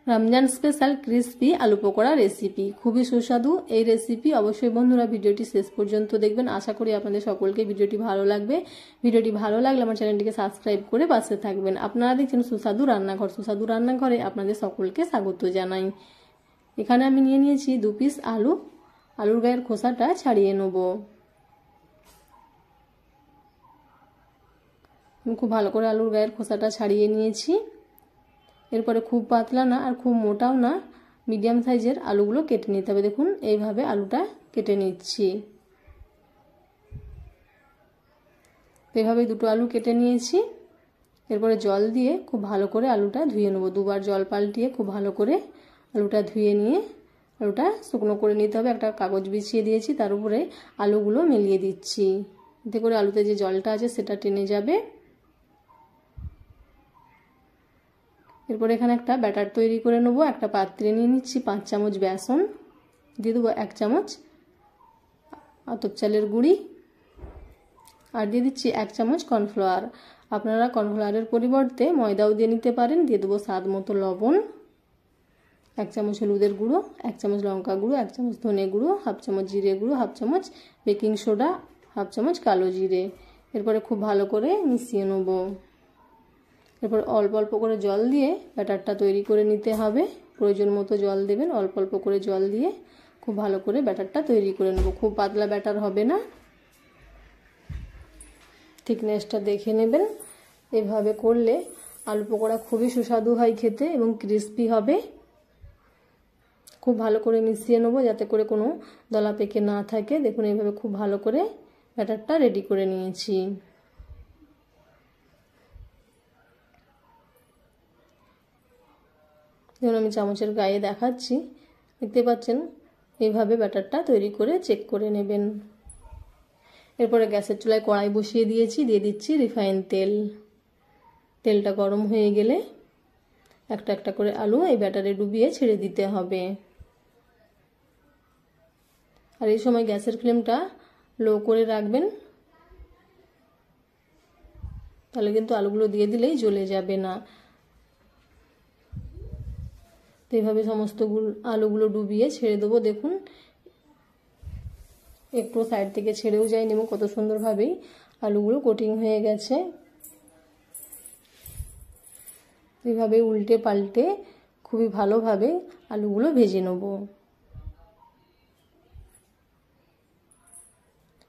Ramzan special crispy আলু pakora recipe খুবই সুস্বাদু এই রেসিপি। অবশ্যই বন্ধুরা ভিডিওটি শেষ পর্যন্ত দেখবেন। আশা করি আপনাদের সকলকে ভিডিওটি ভালো লাগবে। ভিডিওটি ভালো লাগলে আমার চ্যানেলটিকে সাবস্ক্রাইব করে পাশে থাকবেন। আপনারা দেখছেন সুস্বাদু রান্নাঘর। সুস্বাদু রান্নাঘরে আপনাদের সকলকে স্বাগত জানাই। এখানে আমি নিয়ে নিয়েছি 2 পিস আলু। আলুর গায়ের খোসাটা ছাড়িয়ে নেব। আমি খুব ভালো করে আলুর গায়ের খোসাটা ছাড়িয়ে নিয়েছি। এরপরে খুব পাতলা না আর খুব মোটাও না, মিডিয়াম সাইজের আলুগুলো কেটে নিতে হবে। দেখুন এইভাবে আলুটা কেটে নিচ্ছি। এইভাবে দুটো আলু কেটে নিয়েছি। এরপরে জল দিয়ে খুব ভালো করে আলুটা ধুয়ে নেব। দুবার জল পাল্টিয়ে খুব ভালো করে আলুটা ধুয়ে নিয়ে আলুটা শুকনো করে নিতে হবে। একটা কাগজ বিছিয়ে দিয়েছি, তার উপরে আলুগুলো মিলিয়ে দিচ্ছি। এতে করে আলুতে যে জলটা আছে সেটা টেনে যাবে। এরপর এখানে একটা ব্যাটার তৈরি করে নেব। একটা পাত্রে নিয়ে নিচ্ছি 5 চামচ বেসন, দিয়ে দেবো 1 চামচ আতপ চালের গুঁড়ি, আর দিয়ে দিচ্ছি 1 চামচ কর্নফ্লাওয়ার। আপনারা কর্নফ্লাওয়ারের পরিবর্তে ময়দাও দিয়ে নিতে পারেন। দিয়ে দেবো স্বাদ মতো লবণ, 1 চামচ হলুদের গুঁড়ো, 1 চামচ লঙ্কা গুঁড়ো, 1 চামচ ধনে গুঁড়ো, 1/2 চামচ জিরে গুঁড়ো, 1/2 চামচ বেকিং সোডা, 1/2 চামচ কালো জিরে। এরপরে খুব ভালো করে মিশিয়ে নেব। এরপর অল্প অল্প করে জল দিয়ে ব্যাটারটা তৈরি করে নিতে হবে। প্রয়োজন মতো জল দেবেন। অল্প অল্প করে জল দিয়ে খুব ভালো করে ব্যাটারটা তৈরি করে নেব। খুব পাতলা ব্যাটার হবে না, থিকনেসটা দেখে নেবেন। এভাবে করলে আলু পকোড়া খুবই সুস্বাদু হয় খেতে এবং ক্রিস্পি হবে। খুব ভালো করে মিশিয়ে নেব যাতে করে কোনো দলা পেকে না থাকে। দেখুন এইভাবে খুব ভালো করে ব্যাটারটা রেডি করে নিয়েছি। যেমন আমি চামচের গায়ে দেখাচ্ছি, দেখতে পাচ্ছেন এইভাবে ব্যাটারটা তৈরি করে চেক করে নেবেন। এরপরে গ্যাসের চুলায় কড়াই বসিয়ে দিয়েছি, দিয়ে দিচ্ছি রিফাইন তেল। তেলটা গরম হয়ে গেলে একটা একটা করে আলু এই ব্যাটারে ডুবিয়ে ছেড়ে দিতে হবে। আর এই সময় গ্যাসের ফ্লেমটা লো করে রাখবেন, তাহলে কিন্তু আলুগুলো দিয়ে দিলেই জ্বলে যাবে না। তো এইভাবে সমস্ত আলুগুলো ডুবিয়ে ছেড়ে দেবো। দেখুন একটু সাইড থেকে ছেড়েও যায়নি এবং কত সুন্দরভাবেই আলুগুলো কোটিং হয়ে গেছে। এইভাবে উল্টে পাল্টে খুবই ভালোভাবে আলুগুলো ভেজে নেব।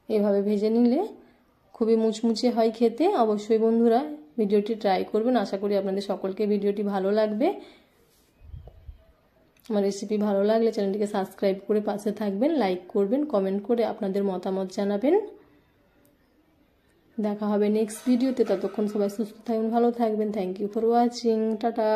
এভাবে ভেজে নিলে খুবই মুচমুচে হয় খেতে। অবশ্যই বন্ধুরা ভিডিওটি ট্রাই করবেন। আশা করি আপনাদের সকলকে ভিডিওটি ভালো লাগবে। আমার রেসিপি ভালো লাগলে চ্যানেলটিকে সাবস্ক্রাইব করে পাশে থাকবেন, লাইক করবেন, কমেন্ট করে আপনাদের মতামত জানাবেন। দেখা হবে নেক্সট ভিডিওতে। ততক্ষণ সবাই সুস্থ থাকবেন, ভালো থাকবেন। Thank you for watching. Tata.